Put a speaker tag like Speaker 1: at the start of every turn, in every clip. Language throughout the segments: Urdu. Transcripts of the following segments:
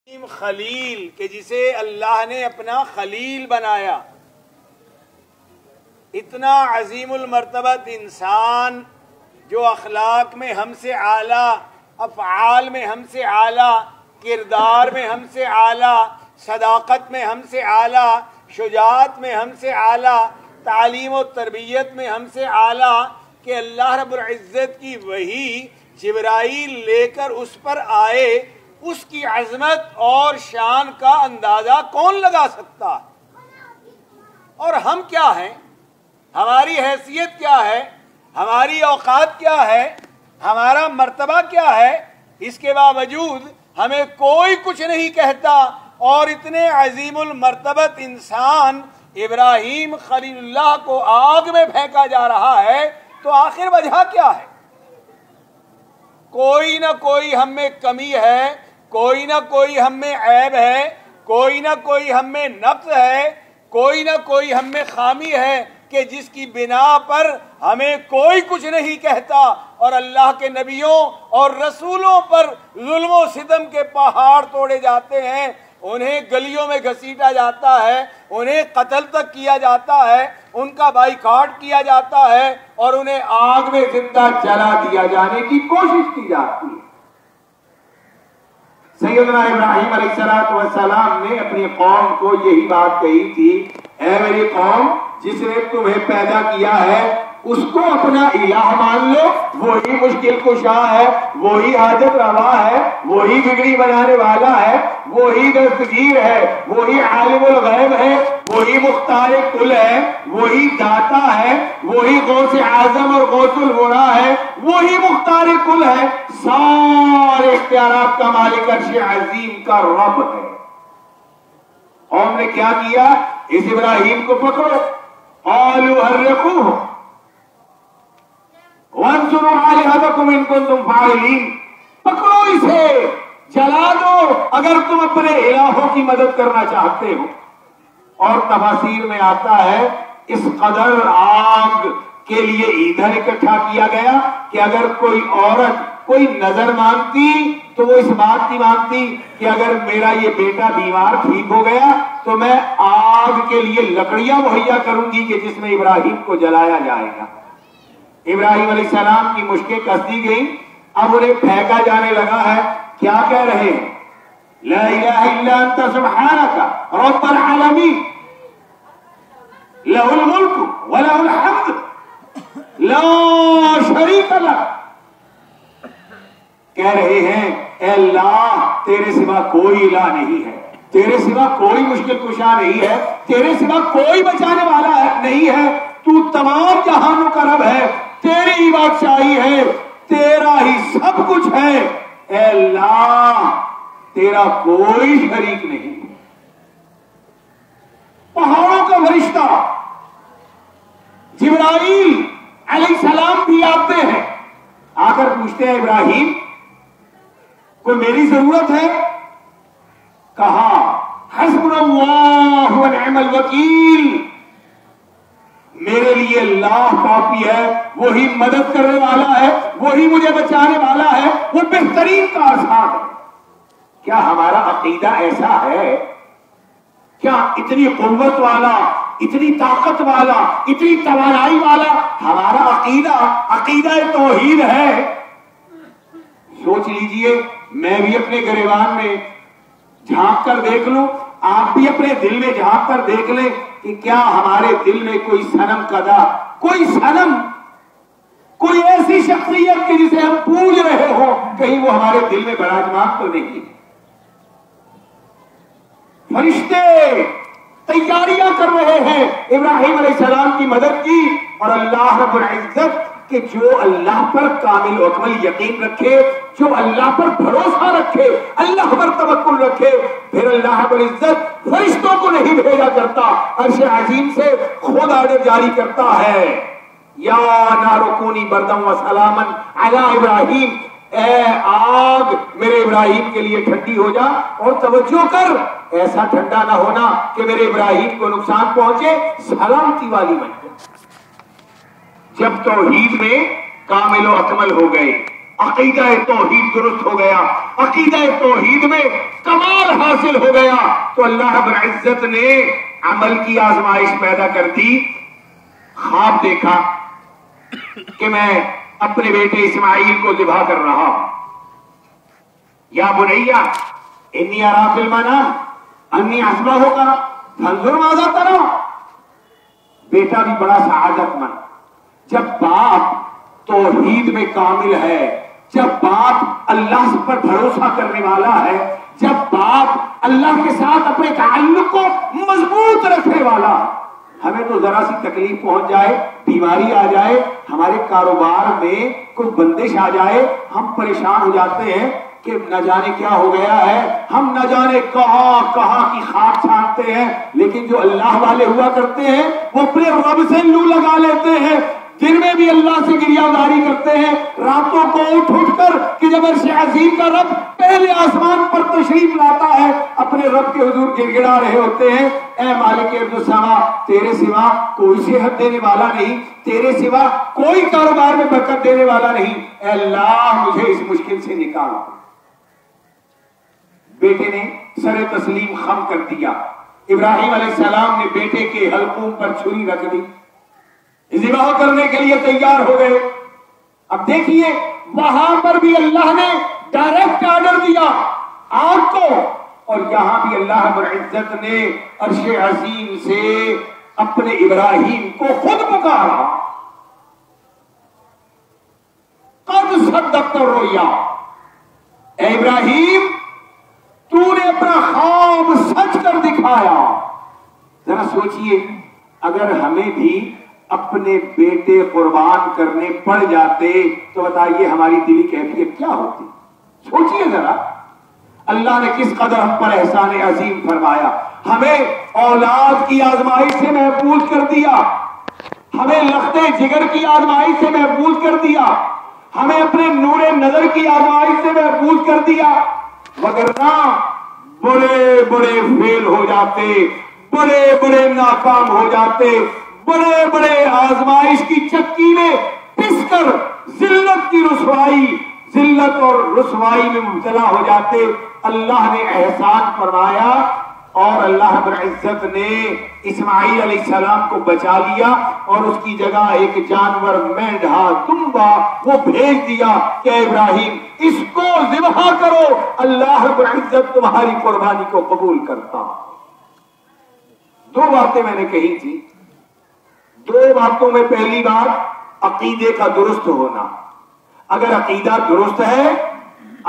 Speaker 1: خلیل کہ جسے اللہ نے اپنا خلیل بنایا، اتنا عظیم المرتبت انسان جو اخلاق میں ہم سے اعلیٰ، افعال میں ہم سے اعلیٰ، کردار میں ہم سے اعلیٰ، صداقت میں ہم سے اعلیٰ، شجاعت میں ہم سے اعلیٰ، تعلیم و تربیت میں ہم سے اعلیٰ، کہ اللہ رب العزت کی وحی جبرائیل لے کر اس پر آئے، اس کی عظمت اور شان کا اندازہ کون لگا سکتا ہے؟ اور ہم کیا ہیں؟ ہماری حیثیت کیا ہے؟ ہماری اوقات کیا ہے؟ ہمارا مرتبہ کیا ہے؟ اس کے باوجود ہمیں کوئی کچھ نہیں کہتا، اور اتنے عظیم المرتبت انسان ابراہیم خلیل اللہ کو آگ میں پھینکا جا رہا ہے، تو آخر وجہ کیا ہے؟ کوئی نہ کوئی ہم میں کمی ہے، کوئی نہ کوئی ہم میں عیب ہے، کوئی نہ کوئی ہم میں نقص ہے، کوئی نہ کوئی ہم میں خامی ہے، کہ جس کی بنا پر ہمیں کوئی کچھ نہیں کہتا، اور اللہ کے نبیوں اور رسولوں پر ظلم و ستم کے پہاڑ توڑے جاتے ہیں، انہیں گلیوں میں گھسیٹا جاتا ہے، انہیں قتل تک کیا جاتا ہے، ان کا بائیکاٹ کیا جاتا ہے، اور انہیں آگ میں زندہ جلا دیا جانے کی کوشش کی جاتی ہے۔ سیدنا ابراہیم علیہ السلام نے اپنی قوم کو یہی بات کہی تھی، اے میری قوم، جس نے تمہیں پیدا کیا ہے اس کو اپنا الہ مان لو، وہی مشکل کشا ہے، وہی حاجت روا ہے، وہی بگڑی بنانے والا ہے، وہی دستگیر ہے، وہی عالم الغیب ہے، وہی مختار کل ہے، وہی داتا ہے، وہی غوث اعظم اور غوث الورا ہے، وہی مختار کل ہے، سارے اختیارات کا مالک عرش عظیم کا رب ہے۔ قوم نے کیا کیا؟ اس ابراہیم کو پکڑو، قالوا حرقوه وانصروا آلهتكم ان كنتم فاعلين، پکڑو اسے، جلا دو اگر تم اپنے الہوں کی مدد کرنا چاہتے ہو۔ اور تفاسیر میں آتا ہے اس قدر آگ کے لیے ایندھن اکٹھا کیا گیا کہ اگر کوئی عورت کوئی نظر مانگتی تو وہ اس بات کی مانگتی کہ اگر میرا یہ بیٹا بیمار ٹھیک ہو گیا تو میں آگ کے لیے لکڑیاں مہیا کروں گی کہ جس میں ابراہیم کو جلایا جائے گا۔ ابراہیم علیہ السلام کی مشکیں کس دی گئیں، اب انہیں پھینکا جانے لگا ہے۔ کیا کہہ رہے ہیں؟ لا الہ الا انت سبحانک رب العالمین لہ الملک ولہ الحمد لا شریک لہ۔ کہہ رہے ہیں اے اللہ، تیرے سوا کوئی الہ نہیں ہے، تیرے سوا کوئی مشکل کشا نہیں ہے، تیرے سوا کوئی بچانے والا نہیں ہے، تو تمام جہانوں کا رب ہے، تیری ہی بادشاہی ہے، تیرا ہی سب کچھ ہے، اے اللہ تیرا کوئی شریک نہیں۔ پہاڑوں کا فرشتہ جبرائیل علیہ السلام بھی آتے ہیں، آ کر پوچھتے ہیں ابراہیم کوئی میری ضرورت ہے؟ کہا حسبنا اللہ ونعم الوکیل، میرے لیے اللہ کافی ہے، وہی مدد کرنے والا ہے، وہی مجھے بچانے والا ہے، وہ بہترین کارساز ہے۔ کیا ہمارا عقیدہ ایسا ہے؟ کیا اتنی قوت والا، اتنی طاقت والا، اتنی توانائی والا ہمارا عقیدہ توحید ہے؟ سوچ لیجئے، میں بھی اپنے گریبان میں جھانک کر دیکھ لوں، آپ بھی اپنے دل میں جھانک کر دیکھ لیں کہ کیا ہمارے دل میں کوئی صنم قدا، کوئی صنم، کوئی ایسی شخصیت کہ جسے ہم پوج رہے ہو، کہیں وہ ہمارے دل میں براجمان تو نہیں؟ فرشتے تیاریاں کر رہے ہیں ابراہیم علیہ السلام کی مدد کی، اور اللہ رب العزت کہ جو اللہ پر کامل و اکمل یقین رکھے، جو اللہ پر بھروسہ رکھے، اللہ پر توکل رکھے، پھر اللہ رب العزت فرشتوں کو نہیں بھیجا کرتا، عرش عظیم سے خود آرڈر جاری کرتا ہے، یا نار کونی بردا و سلاما علی ابراہیم، اے آگ میرے ابراہیم کے لیے ٹھنڈی ہو جا، اور توجہ کر ایسا ٹھنڈا نہ ہونا کہ میرے ابراہیم کو نقصان پہنچے، سلامتی والی بن جائے۔ جب توحید میں کامل و اکمل ہو گئے، عقیدہ توحید درست ہو گیا، عقیدہ توحید میں کمال
Speaker 2: حاصل ہو گیا تو اللہ رب العزت نے عمل کی آزمائش پیدا کر دی. خواب دیکھا کہ میں اپنے بیٹے اسماعیل کو ذبح کر رہا ہوں. یا بنیا انی ارا فی المنام انی اذبحک فانظر ماذا ترى. بیٹا بھی بڑا سعادت مند. جب باپ توحید میں کامل ہے، جب باپ اللہ پر بھروسہ کرنے والا ہے، جب باپ اللہ کے ساتھ اپنے تعلق کو مضبوط رکھنے والا. ہمیں تو ذرا سی تکلیف پہنچ جائے، بیماری آ جائے، ہمارے کاروبار میں کوئی بندش آ جائے، ہم پریشان ہو جاتے ہیں کہ نہ جانے کیا ہو گیا ہے، ہم نہ جانے کہاں کہاں کی خاک چھانتے ہیں. لیکن جو اللہ والے ہوا کرتے ہیں وہ اپنے رب سے لو لگا لیتے ہیں. دن میں بھی اللہ سے گریہداری کرتے ہیں، راتوں کو اٹھ کر کہ جب عرش عظیم کا رب پہلے آسمان پر تشریف لاتا ہے اپنے رب کے حضور گڑ گڑا رہے ہوتے ہیں. اے مالک ارض السماء، تیرے سوا کوئی صحت دینے والا نہیں، تیرے سوا کوئی کاروبار میں برکت دینے والا نہیں. اے اللہ مجھے اس مشکل سے نکال. بیٹے نے سر تسلیم خم کر دیا. ابراہیم علیہ السلام نے بیٹے کے حلقوم پر چھری رکھ دی، ذبح کرنے کے لیے تیار ہو گئے. اب دیکھیے وہاں پر بھی اللہ نے ڈائریکٹ آرڈر دیا آگ کو، اور یہاں بھی اللہ رب العزت نے عرش عظیم سے اپنے ابراہیم کو خود پکارا. قد صدقت الرؤیا، اے ابراہیم تو نے اپنا خواب سچ کر دکھایا. ذرا سوچئے اگر ہمیں بھی اپنے بیٹے قربان کرنے پڑ جاتے تو بتائیے ہماری دلی کیفیت کیا ہوتی. سوچئے ذرا اللہ نے کس قدر ہم پر احسان عظیم فرمایا. ہمیں اولاد کی آزمائش سے محفوظ کر دیا، ہمیں لخت جگر کی آزمائش سے محفوظ کر دیا، ہمیں اپنے نور نظر کی آزمائش سے محفوظ کر دیا. وگرنہ بڑے بڑے فیل ہو جاتے، بڑے بڑے ناکام ہو جاتے، بڑے بڑے آزمائش کی چکی میں پس کر ذلت کی رسوائی، ذلت اور رسوائی میں مبتلا ہو جاتے. اللہ نے احسان فرمایا اور اللہ رب العزت نے اسماعیل علیہ السلام کو بچا لیا اور اس کی جگہ ایک جانور مینڈھا دمبا وہ بھیج دیا کہ ابراہیم اس کو ذبح کرو، اللہ رب العزت تمہاری قربانی کو قبول کرتا. دو باتیں میں نے کہی تھی. دو باتوں میں پہلی بات عقیدے کا درست ہونا. اگر عقیدہ درست ہے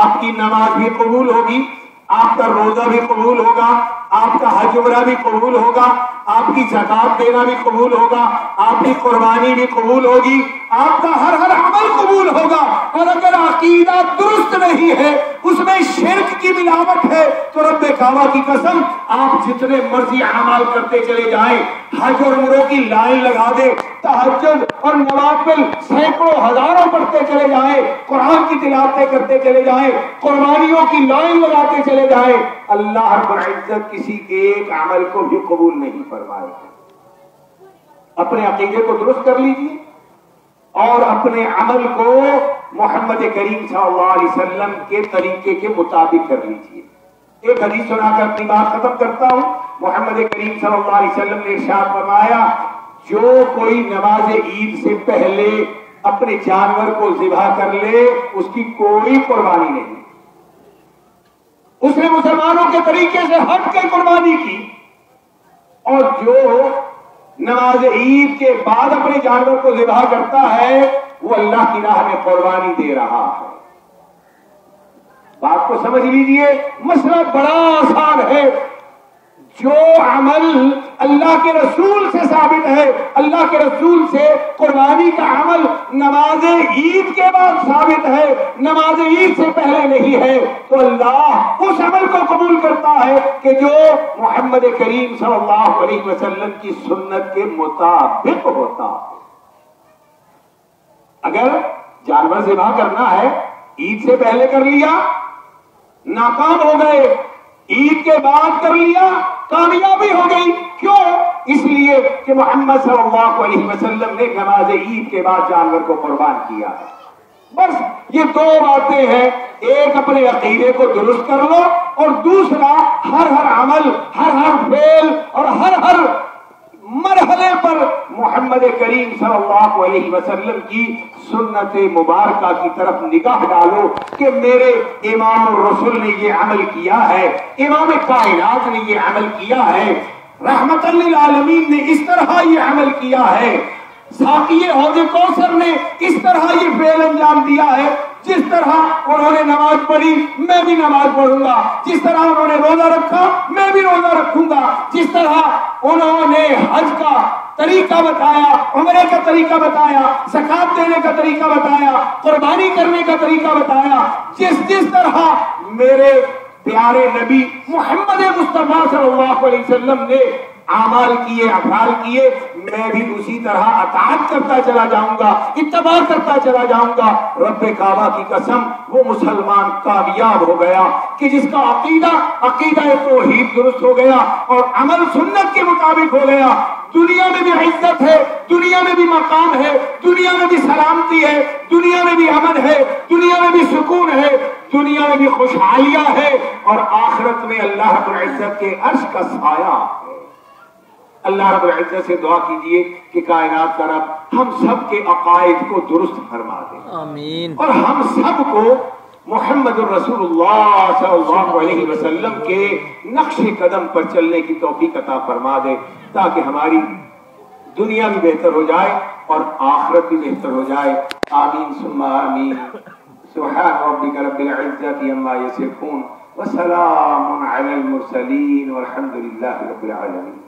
Speaker 2: آپ کی نماز بھی قبول ہوگی، آپ کا روزہ بھی قبول ہوگا، آپ کا حج عمرہ بھی قبول ہوگا، آپ کی زکات دینا بھی قبول ہوگا، آپ کی قربانی بھی قبول ہوگی، آپ کا ہر عمل قبول ہوگا. اور اگر عقیدہ درست نہیں ہے، اس میں شرک کی ملاوٹ ہے، تو رب کعبہ کی قسم آپ جتنے مرضی اعمال کرتے چلے جائیں، حج اور عمروں کی لائن لگا دے، تہجد اور نوافل سینکڑوں ہزاروں پڑھتے چلے جائیں، قرآن کی تلاوتیں کرتے چلے جائیں، قربانیوں کی لائن لگاتے چلے جائیں، اللہ رب العزت کسی ایک عمل کو بھی قبول نہیں فرمائے. اپنے عقیدے کو درست کر لیجیے اور اپنے عمل کو محمد کریم صلی اللہ علیہ وسلم کے طریقے کے مطابق کر لیجیے. ایک حدیث سنا کر اپنی بات ختم کرتا ہوں. محمد کریم صلی اللہ علیہ وسلم نے ارشاد فرمایا جو کوئی نماز عید سے پہلے اپنے جانور کو ذبح کر لے اس کی کوئی قربانی نہیں. اس نے مسلمانوں کے طریقے سے ہٹ کے قربانی کی. اور جو نماز عید کے بعد اپنے جانور کو ذبح کرتا ہے وہ اللہ کی راہ میں قربانی دے رہا ہے. بات کو سمجھ لیجئے، مسئلہ بڑا آسان ہے. جو عمل اللہ کے رسول سے ثابت ہے، اللہ کے رسول سے قربانی کا عمل نماز عید کے بعد ثابت ہے، نماز عید سے پہلے نہیں ہے، تو اللہ اس عمل کو قبول کرتا ہے کہ جو محمد کریم صلی اللہ علیہ وسلم کی سنت کے مطابق ہوتا ہے. اگر جانور ذبح کرنا ہے عید سے پہلے کر لیا ناکام ہو گئے، عید کے بعد کر لیا کامیابی ہو گئی. کیوں؟ اس لیے کہ محمد صلی اللہ علیہ وسلم نے نماز عید کے بعد جانور کو قربان کیا ہے. بس یہ دو باتیں ہیں، ایک اپنے عقیدے کو درست کر لو، اور دوسرا ہر عمل، ہر فعل اور ہر مرحلے پر محمد کریم صلی اللہ علیہ وسلم کی سنت مبارکہ کی طرف نگاہ ڈالو کہ میرے امام الرسول نے یہ عمل کیا ہے، امام کائنات نے یہ عمل کیا ہے، رحمت للعالمین نے اس طرح یہ عمل کیا ہے، ساقی حوض کوثر نے اس طرح یہ فعل انجام دیا ہے، جس طرح انہوں نے نماز پڑھی میں بھی نماز پڑھوں گا، جس طرح انہوں نے روزہ رکھا میں بھی روزہ رکھوں گا، جس طرح انہوں نے حج کا طریقہ بتایا، عمرے کا طریقہ بتایا، زکات دینے کا طریقہ بتایا، قربانی کرنے کا طریقہ بتایا، جس طرح میرے پیارے نبی محمد مصطفیٰ صلی اللہ علیہ وسلم نے اعمال کیے، افعال کیے، میں بھی اسی طرح اطاعت کرتا چلا جاؤں گا، اتباع کرتا چلا جاؤں گا۔ رب کعبہ کی قسم، وہ مسلمان کامیاب ہو گیا کہ جس کا عقیدہ توحید درست ہو گیا اور عمل سنت کے مطابق ہو گیا، دنیا میں بھی عزت ہے، دنیا میں بھی مقام ہے، دنیا میں بھی سلامتی ہے، دنیا میں بھی امن ہے، دنیا میں بھی سکون ہے، دنیا میں بھی خوشحالیاں ہے، اور آخرت میں اللہ رب العزت کے عرش کا سایہ ہے۔ اللہ رب العزت سے دعا کیجئے کہ کائنات کا رب ہم سب کے عقائد کو درست فرما دے،
Speaker 3: آمین،
Speaker 2: اور ہم سب کو محمد الرسول اللہ صلی اللہ علیہ وسلم کے نقش قدم پر چلنے کی توفیق عطا فرما دے، تاکہ ہماری دنیا بھی بہتر ہو جائے اور آخرت بھی بہتر ہو جائے۔ آمین ثم آمین۔ سبحان ربک رب العزت عما یصفون وسلام علی المرسلین والحمد للہ رب العالمین۔